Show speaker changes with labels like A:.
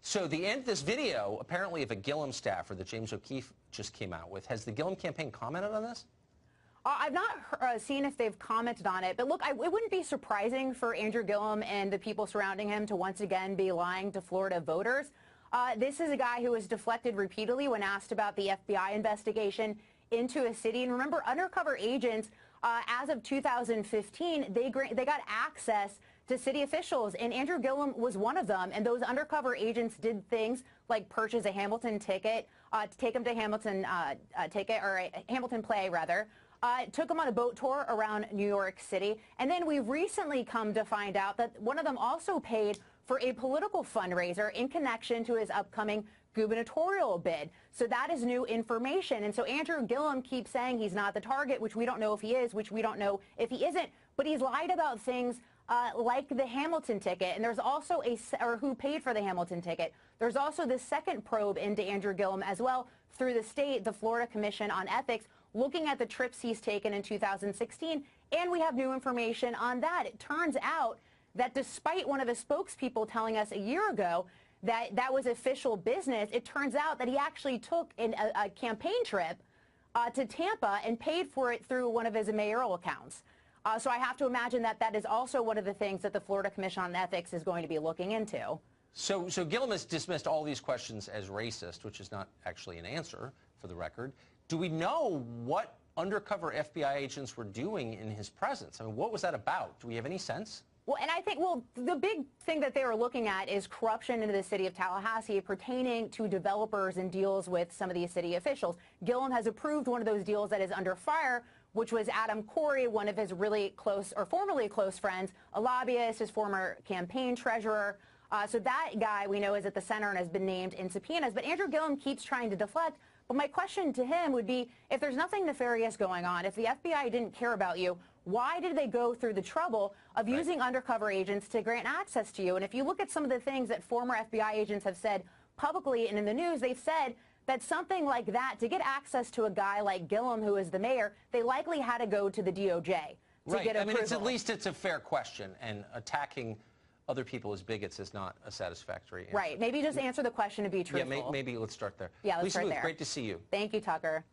A: So this video, apparently of a Gillum staffer that James O'Keefe just came out with, has the Gillum campaign commented on this?
B: I've not seen if they've commented on it, but look, it wouldn't be surprising for Andrew Gillum and the people surrounding him to once again be lying to Florida voters. This is a guy who was deflected repeatedly when asked about the FBI investigation into a city. And remember, undercover agents, as of 2015, they got access to city officials, and Andrew Gillum was one of them. And those undercover agents did things like purchase a Hamilton ticket to take him to Hamilton Hamilton play, rather. Took him on a boat tour around New York City. And then we recently come to find out that one of them also paid for a political fundraiser in connection to his upcoming gubernatorial bid. So that is new information. And so Andrew Gillum keeps saying he's not the target, which we don't know if he is, which we don't know if he isn't. But he's lied about things like the Hamilton ticket. And there's also or who paid for the Hamilton ticket. There's also the second probe into Andrew Gillum as well through the Florida Commission on Ethics, looking at the trips he's taken in 2016. And we have new information on that. It turns out that despite one of his spokespeople telling us a year ago that that was official business, it turns out that he actually took a campaign trip to Tampa and paid for it through one of his mayoral accounts. So I have to imagine that that is also one of the things that the Florida Commission on Ethics is going to be looking into.
A: So Gillum has dismissed all these questions as racist, which is not actually an answer, for the record. Do we know what undercover FBI agents were doing in his presence? I mean, what was that about? Do we have any sense?
B: Well, and I think, the big thing that they were looking at is corruption in the city of Tallahassee pertaining to developers and deals with some of these city officials. Gillum has approved one of those deals that is under fire, which was Adam Corey, one of his really close or formerly close friends, a lobbyist, his former campaign treasurer. So that guy we know is at the center and has been named in subpoenas. But Andrew Gillum keeps trying to deflect. But my question to him would be, if there's nothing nefarious going on, if the FBI didn't care about you, why did they go through the trouble of using undercover agents to grant access to you? And if you look at some of the things that former FBI agents have said publicly and in the news, they've said that something like that, to get access to a guy like Gillum, who is the mayor, they likely had to go to the DOJ to get approval.
A: I mean, at least it's a fair question, and attacking other people as bigots is not a satisfactory answer.
B: Right. Maybe just answer the question to be truthful.
A: Yeah, maybe let's start there.
B: Yeah, let's start there.
A: Great to see you.
B: Thank you, Tucker.